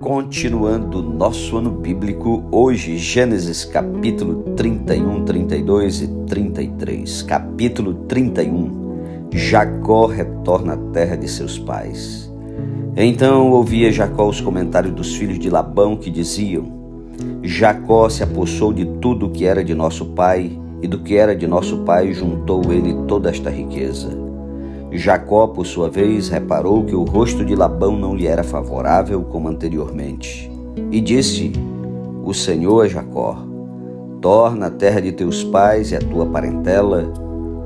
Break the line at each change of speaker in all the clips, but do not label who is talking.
Continuando nosso ano bíblico, hoje Gênesis capítulo 31, 32 e 33. Capítulo 31, Jacó retorna à terra de seus pais. Então ouvia Jacó os comentários dos filhos de Labão que diziam: Jacó se apossou de tudo que era de nosso pai, e do que era de nosso pai juntou ele toda esta riqueza. Jacó, por sua vez, reparou que o rosto de Labão não lhe era favorável como anteriormente. E disse: O Senhor é Jacó, torna a terra de teus pais e a tua parentela,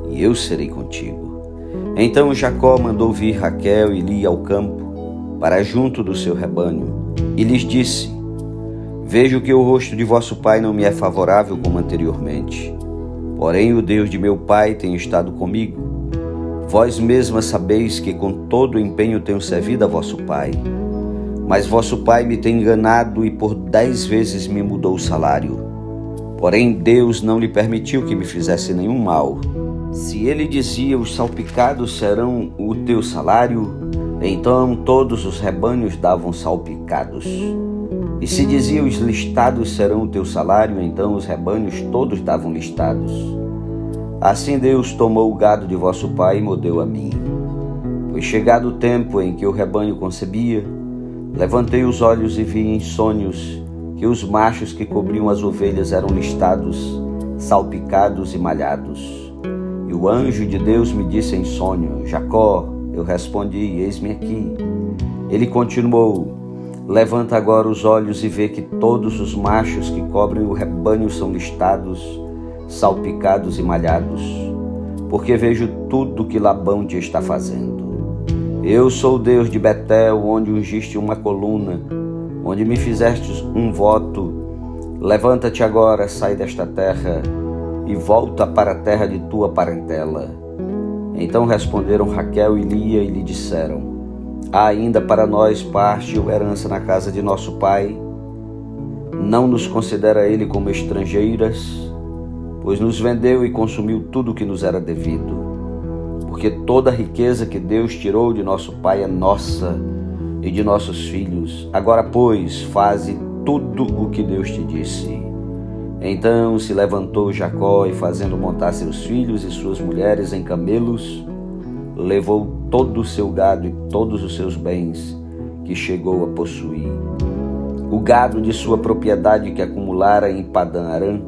e eu serei contigo. Então Jacó mandou vir Raquel e Lia ao campo, para junto do seu rebanho, e lhes disse: Vejo que o rosto de vosso pai não me é favorável como anteriormente. Porém o Deus de meu pai tem estado comigo. Vós mesmas sabeis que com todo o empenho tenho servido a vosso pai. Mas vosso pai me tem enganado e por 10 vezes me mudou o salário. Porém Deus não lhe permitiu que me fizesse nenhum mal. Se ele dizia: os salpicados serão o teu salário, então todos os rebanhos davam salpicados. E se dizia: os listados serão o teu salário, então os rebanhos todos davam listados. Assim Deus tomou o gado de vosso pai e mo deu a mim. Pois chegado o tempo em que o rebanho concebia, levantei os olhos e vi em sonhos que os machos que cobriam as ovelhas eram listados, salpicados e malhados. E o anjo de Deus me disse em sonho: Jacó. Eu respondi: eis-me aqui. Ele continuou: levanta agora os olhos e vê que todos os machos que cobrem o rebanho são listados, salpicados e malhados, porque vejo tudo que Labão te está fazendo. Eu sou o Deus de Betel, onde ungiste uma coluna, onde me fizestes um voto. Levanta-te agora, sai desta terra e volta para a terra de tua parentela. Então responderam Raquel e Lia e lhe disseram: há ainda para nós parte ou herança na casa de nosso pai? Não nos considera ele como estrangeiras? Pois nos vendeu e consumiu tudo o que nos era devido. Porque toda a riqueza que Deus tirou de nosso pai é nossa e de nossos filhos. Agora, pois, faze tudo o que Deus te disse. Então se levantou Jacó e, fazendo montar seus filhos e suas mulheres em camelos, levou todo o seu gado e todos os seus bens que chegou a possuir. O gado de sua propriedade que acumulara em Padã-Arã,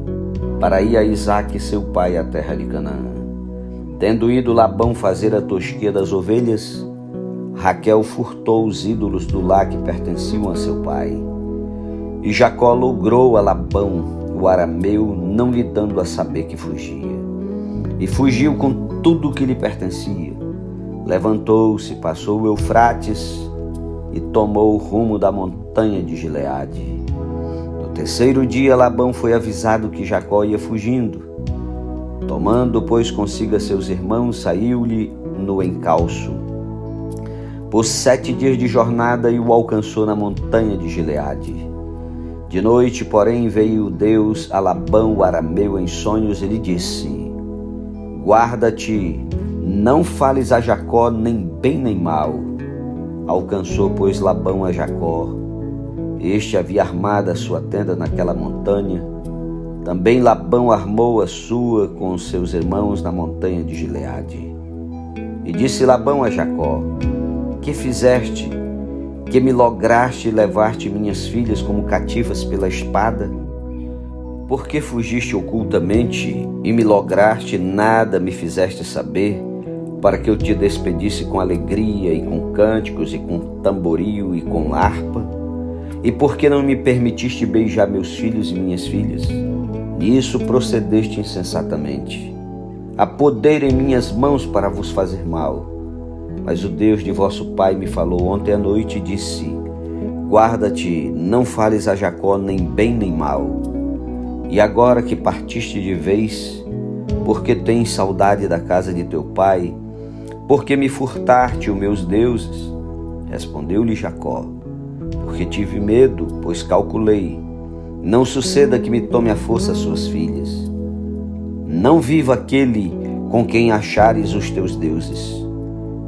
para ir a Isaque seu pai à terra de Canaã. Tendo ido Labão fazer a tosquia das ovelhas, Raquel furtou os ídolos do lar que pertenciam a seu pai. E Jacó logrou a Labão, o arameu, não lhe dando a saber que fugia. E fugiu com tudo o que lhe pertencia. Levantou-se, passou o Eufrates e tomou o rumo da montanha de Gileade. No terceiro dia Labão foi avisado que Jacó ia fugindo. Tomando, pois, consigo a seus irmãos, saiu-lhe no encalço. Por 7 dias de jornada e o alcançou na montanha de Gileade. De noite, porém, veio Deus a Labão, o arameu, em sonhos e lhe disse: guarda-te, não fales a Jacó nem bem nem mal. Alcançou, pois, Labão a Jacó. Este havia armado a sua tenda naquela montanha. Também Labão armou a sua com os seus irmãos na montanha de Gileade. E disse Labão a Jacó: que fizeste, que me lograste levar-te minhas filhas como cativas pela espada? Por que fugiste ocultamente e me lograste, nada me fizeste saber, para que eu te despedisse com alegria e com cânticos e com tamboril e com harpa? E por que não me permitiste beijar meus filhos e minhas filhas? Nisso procedeste insensatamente. Há poder em minhas mãos para vos fazer mal. Mas o Deus de vosso pai me falou ontem à noite e disse: guarda-te, não fales a Jacó nem bem nem mal. E agora que partiste de vez, porque tens saudade da casa de teu pai, porque me furtaste os meus deuses? Respondeu-lhe Jacó: porque tive medo, pois calculei, não suceda que me tome à força as suas filhas. Não viva aquele com quem achares os teus deuses.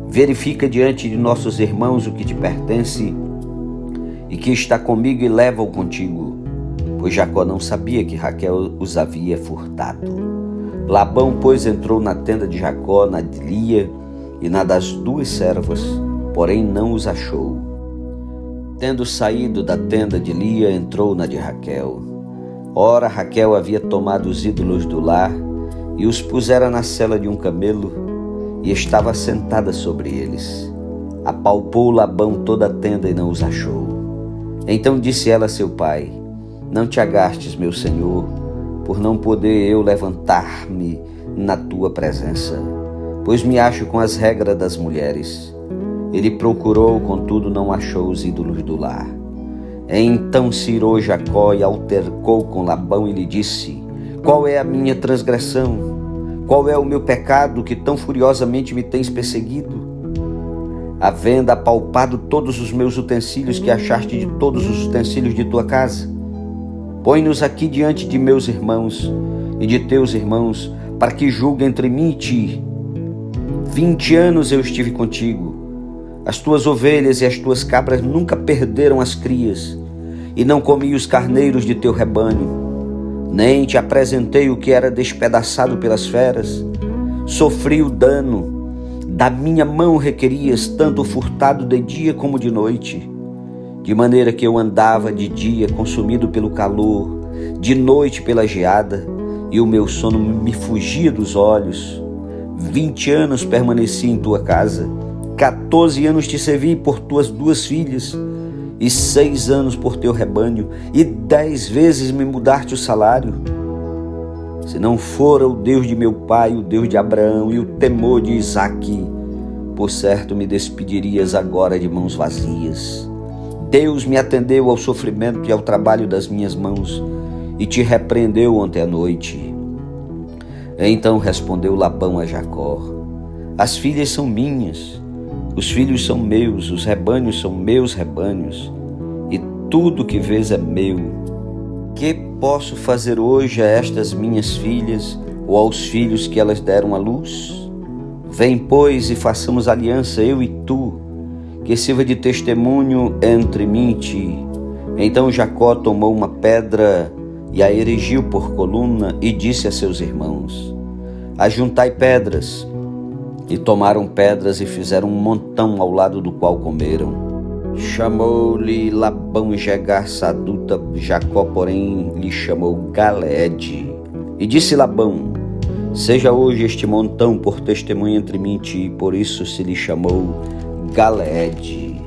Verifica diante de nossos irmãos o que te pertence e que está comigo, e leva-o contigo. Pois Jacó não sabia que Raquel os havia furtado. Labão, pois, entrou na tenda de Jacó, na de Lia e na das duas servas, porém não os achou. Tendo saído da tenda de Lia, entrou na de Raquel. Ora, Raquel havia tomado os ídolos do lar e os pusera na sela de um camelo, e estava sentada sobre eles. Apalpou Labão toda a tenda e não os achou. Então disse ela a seu pai: não te agastes, meu senhor, por não poder eu levantar-me na tua presença, pois me acho com as regras das mulheres. Ele procurou, contudo não achou os ídolos do lar. Então se irou Jacó e altercou com Labão e lhe disse: qual é a minha transgressão? Qual é o meu pecado que tão furiosamente me tens perseguido? Havendo apalpado todos os meus utensílios que achaste de todos os utensílios de tua casa, põe-nos aqui diante de meus irmãos e de teus irmãos, para que julgue entre mim e ti. 20 anos eu estive contigo. As tuas ovelhas e as tuas cabras nunca perderam as crias, e não comi os carneiros de teu rebanho, nem te apresentei o que era despedaçado pelas feras. Sofri o dano, da minha mão requerias, tanto furtado de dia como de noite, de maneira que eu andava de dia consumido pelo calor, de noite pela geada, e o meu sono me fugia dos olhos. 20 anos permaneci em tua casa, 14 anos te servi por tuas 2 filhas, e 6 anos por teu rebanho, e 10 vezes me mudaste o salário. Se não fora o Deus de meu pai, o Deus de Abraão e o temor de Isaque, por certo me despedirias agora de mãos vazias. Deus me atendeu ao sofrimento e ao trabalho das minhas mãos, e te repreendeu ontem à noite. Então respondeu Labão a Jacó: as filhas são minhas, os filhos são meus, os rebanhos são meus rebanhos, e tudo que vês é meu. Que posso fazer hoje a estas minhas filhas, ou aos filhos que elas deram à luz? Vem, pois, e façamos aliança, eu e tu, que sirva de testemunho entre mim e ti. Então Jacó tomou uma pedra e a erigiu por coluna, e disse a seus irmãos: ajuntai pedras. E tomaram pedras e fizeram um montão, ao lado do qual comeram. Chamou-lhe Labão Jegar-Saduta, Jacó, porém, lhe chamou Galeede. E disse Labão: seja hoje este montão por testemunho entre mim e ti. Por isso se lhe chamou Galeede.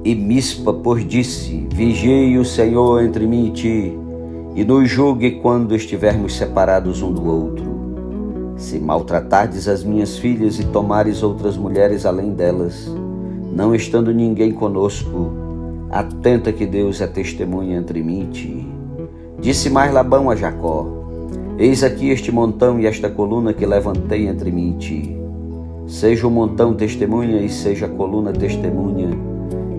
E Mispa, pois, disse: vigie o Senhor entre mim e ti, e nos julgue quando estivermos separados um do outro. Se maltratardes as minhas filhas e tomares outras mulheres além delas, não estando ninguém conosco, atenta que Deus é testemunha entre mim e ti. Disse mais Labão a Jacó: eis aqui este montão e esta coluna que levantei entre mim e ti. Seja o montão testemunha e seja a coluna testemunha,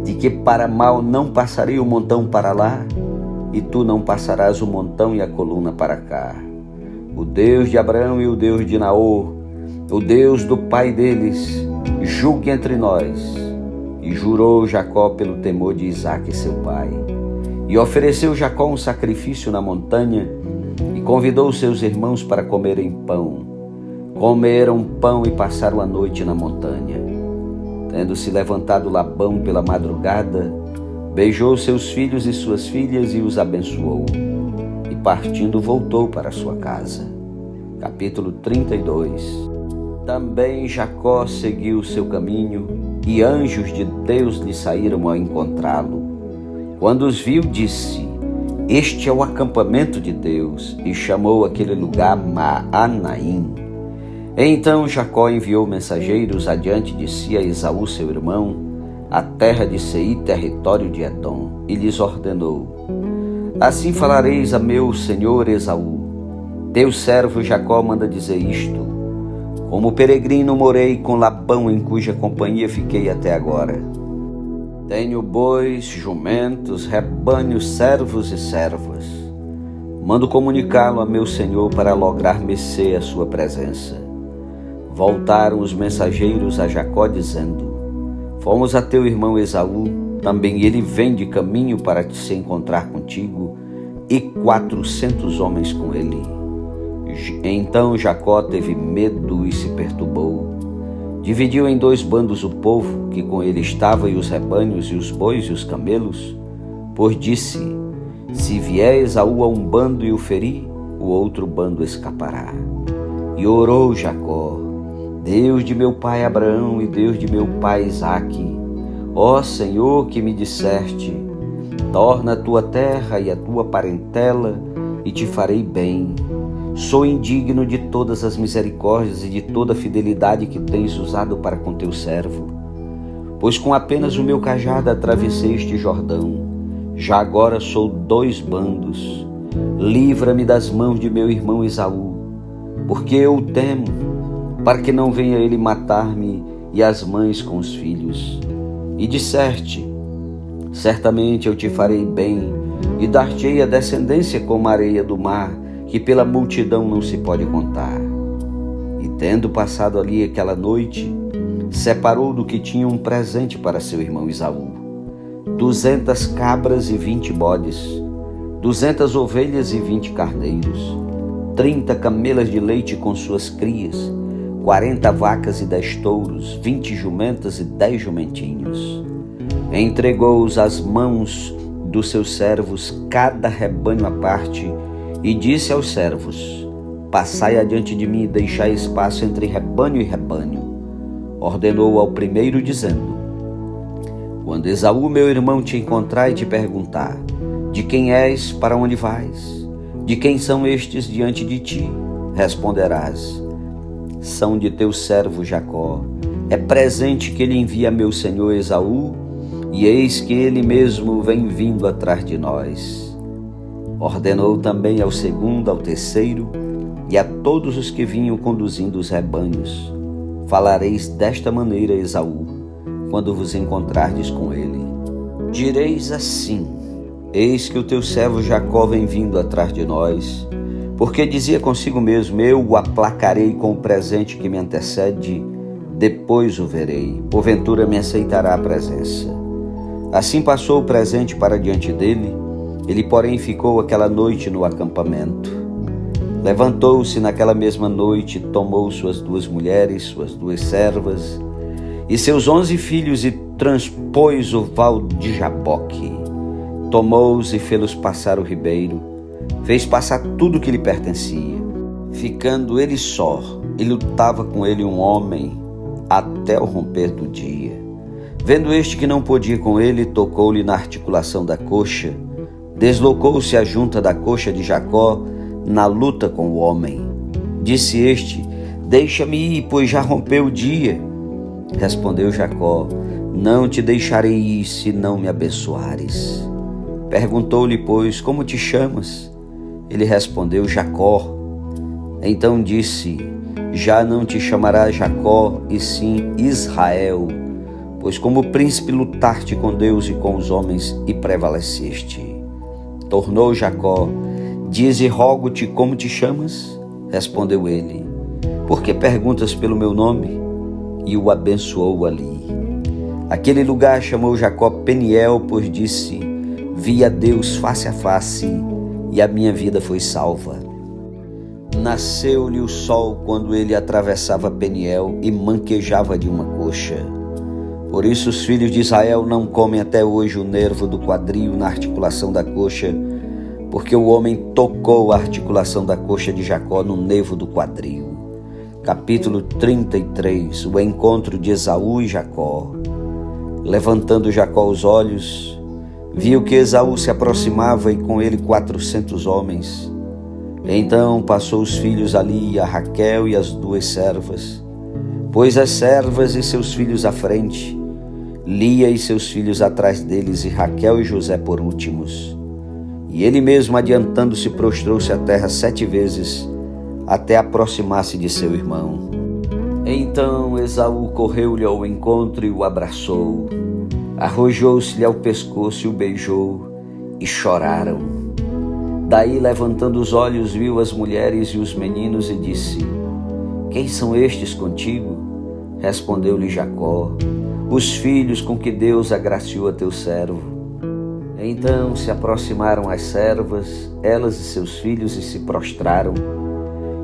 de que para mal não passarei o montão para lá, e tu não passarás o montão e a coluna para cá. O Deus de Abraão e o Deus de Naor, o Deus do pai deles, julgue entre nós. E jurou Jacó pelo temor de Isaque seu pai. E ofereceu Jacó um sacrifício na montanha, e convidou seus irmãos para comerem pão. Comeram pão e passaram a noite na montanha. Tendo-se levantado Labão pela madrugada, beijou seus filhos e suas filhas e os abençoou. E partindo voltou para sua casa. Capítulo 32. Também Jacó seguiu o seu caminho, e anjos de Deus lhe saíram ao encontrá-lo. Quando os viu, disse: este é o acampamento de Deus, e chamou aquele lugar Maanaim. Então Jacó enviou mensageiros adiante de si a Esaú seu irmão, a terra de Seir, território de Edom, e lhes ordenou: assim falareis a meu senhor Esaú: teu servo Jacó manda dizer isto: como peregrino morei com Labão, em cuja companhia fiquei até agora. Tenho bois, jumentos, rebanhos, servos e servas. Mando comunicá-lo a meu senhor para lograr mercê à sua presença. Voltaram os mensageiros a Jacó dizendo: fomos a teu irmão Esaú, também ele vem de caminho para se encontrar contigo, e 400 homens com ele. Então Jacó teve medo e se perturbou. Dividiu em 2 bandos o povo que com ele estava, e os rebanhos, e os bois, e os camelos, pois disse: se vier Esaú a um bando e o ferir, o outro bando escapará. E orou Jacó: Deus de meu pai Abraão e Deus de meu pai Isaque, ó Senhor, que me disseste: torna a tua terra e a tua parentela, e te farei bem. Sou indigno de todas as misericórdias e de toda a fidelidade que tens usado para com teu servo. Pois com apenas o meu cajado atravessei este Jordão. Já agora sou 2 bandos. Livra-me das mãos de meu irmão Esaú, porque eu o temo, para que não venha ele matar-me e as mães com os filhos. E disseste: certamente eu te farei bem, e dar-te-ei a descendência como a areia do mar, que pela multidão não se pode contar. E tendo passado ali aquela noite, separou do que tinha um presente para seu irmão Esaú: 200 cabras e 20 bodes, 200 ovelhas e 20 carneiros, 30 camelas de leite com suas crias, 40 vacas e 10 touros, 20 jumentas e 10 jumentinhos. Entregou-os às mãos dos seus servos, cada rebanho à parte, e disse aos servos: passai adiante de mim e deixai espaço entre rebanho e rebanho. Ordenou ao primeiro, dizendo: quando Esaú meu irmão te encontrar e te perguntar: de quem és, para onde vais? De quem são estes diante de ti? Responderás: são de teu servo Jacó. É presente que ele envia a meu senhor Esaú, e eis que ele mesmo vem vindo atrás de nós. Ordenou também ao segundo, ao terceiro, e a todos os que vinham conduzindo os rebanhos: falareis desta maneira a Esaú, quando vos encontrardes com ele. Direis assim: eis que o teu servo Jacó vem vindo atrás de nós, porque dizia consigo mesmo: eu o aplacarei com o presente que me antecede, depois o verei, porventura me aceitará a presença. Assim passou o presente para diante dele. Ele, porém, ficou aquela noite no acampamento. Levantou-se naquela mesma noite, tomou suas 2 mulheres, suas 2 servas e seus 11 filhos, e transpôs o val de Jaboque. Tomou-os e fê-los passar o ribeiro, fez passar tudo que lhe pertencia. Ficando ele só, e lutava com ele um homem até o romper do dia. Vendo este que não podia com ele, tocou-lhe na articulação da coxa. Deslocou-se a junta da coxa de Jacó na luta com o homem. Disse este: deixa-me ir, pois já rompeu o dia. Respondeu Jacó: não te deixarei ir, se não me abençoares. Perguntou-lhe, pois: como te chamas? Ele respondeu: Jacó. Então disse: já não te chamará Jacó, e sim Israel, pois como príncipe lutaste com Deus e com os homens, e prevaleceste. Tornou Jacó: dize, rogo-te, como te chamas? Respondeu ele: por que perguntas pelo meu nome? E o abençoou ali. Aquele lugar chamou Jacó Peniel, pois disse: vi a Deus face a face, e a minha vida foi salva. Nasceu-lhe o sol quando ele atravessava Peniel e manquejava de uma coxa. Por isso os filhos de Israel não comem até hoje o nervo do quadril na articulação da coxa, porque o homem tocou a articulação da coxa de Jacó no nervo do quadril. Capítulo 33. O encontro de Esaú e Jacó. Levantando Jacó os olhos, viu que Esaú se aproximava, e com ele 400 homens. Então passou os filhos ali, a Raquel e as 2 servas, pôs as servas e seus filhos à frente, Lia e seus filhos atrás deles, e Raquel e José por últimos. E ele mesmo, adiantando-se, prostrou-se à terra 7 vezes, até aproximar-se de seu irmão. Então Esaú correu-lhe ao encontro e o abraçou, arrojou-se-lhe ao pescoço e o beijou, e choraram. Daí, levantando os olhos, viu as mulheres e os meninos e disse: quem são estes contigo? Respondeu-lhe Jacó: os filhos com que Deus agraciou a teu servo. Então se aproximaram as servas, elas e seus filhos, e se prostraram.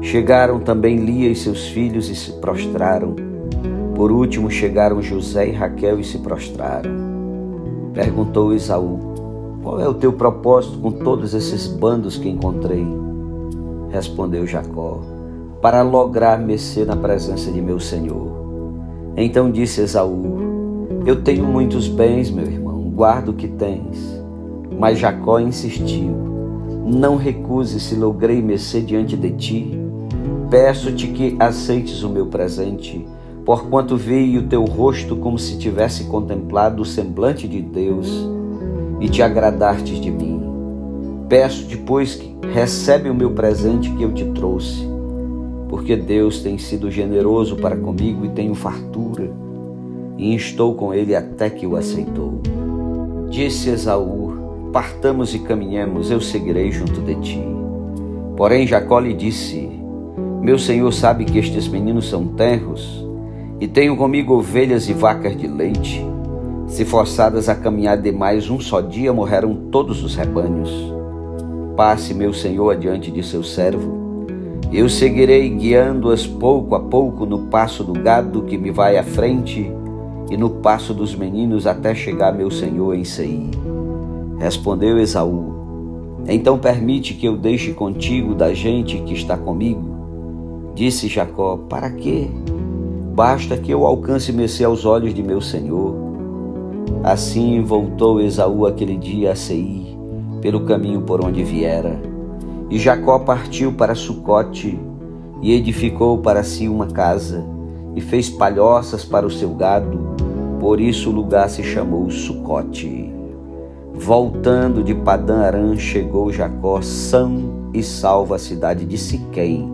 Chegaram também Lia e seus filhos e se prostraram. Por último chegaram José e Raquel e se prostraram. Perguntou Esaú: qual é o teu propósito com todos esses bandos que encontrei? Respondeu Jacó: para lograr mercê na presença de meu senhor. Então disse Esaú: eu tenho muitos bens, meu irmão, guarda o que tens. Mas Jacó insistiu: não recuses se logrei mercê diante de ti. Peço-te que aceites o meu presente, porquanto vi o teu rosto como se tivesse contemplado o semblante de Deus, e te agradastes de mim. Peço-te, pois, que recebe o meu presente que eu te trouxe, porque Deus tem sido generoso para comigo e tenho fartura, e instou com ele até que o aceitou. Disse Esaú: partamos e caminhemos, eu seguirei junto de ti. Porém Jacó lhe disse: meu senhor sabe que estes meninos são tenros, e tenho comigo ovelhas e vacas de leite. Se forçadas a caminhar demais um só dia, morreram todos os rebanhos. Passe meu senhor adiante de seu servo. Eu seguirei guiando-as pouco a pouco no passo do gado que me vai à frente e no passo dos meninos até chegar meu senhor em Seir. Respondeu Esaú: então permite que eu deixe contigo da gente que está comigo. Disse Jacó: para quê? Basta que eu alcance mercê aos olhos de meu senhor. Assim voltou Esaú aquele dia a Seir, pelo caminho por onde viera. E Jacó partiu para Sucote, e edificou para si uma casa, e fez palhoças para o seu gado, por isso o lugar se chamou Sucote. Voltando de Padã-Arã, chegou Jacó são e salvo à cidade de Siquém,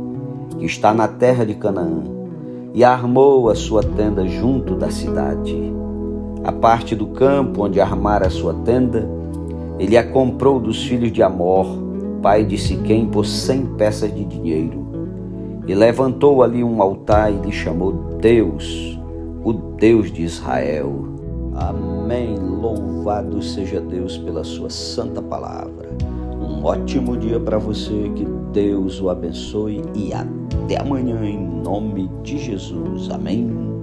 que está na terra de Canaã, e armou a sua tenda junto da cidade. A parte do campo onde armara a sua tenda, ele a comprou dos filhos de Amor, pai de Siquém, por 100 peças de dinheiro. E levantou ali um altar e lhe chamou Deus, o Deus de Israel. Amém. Louvado seja Deus pela sua santa palavra. Um ótimo dia para você, que Deus o abençoe e até amanhã em nome de Jesus. Amém.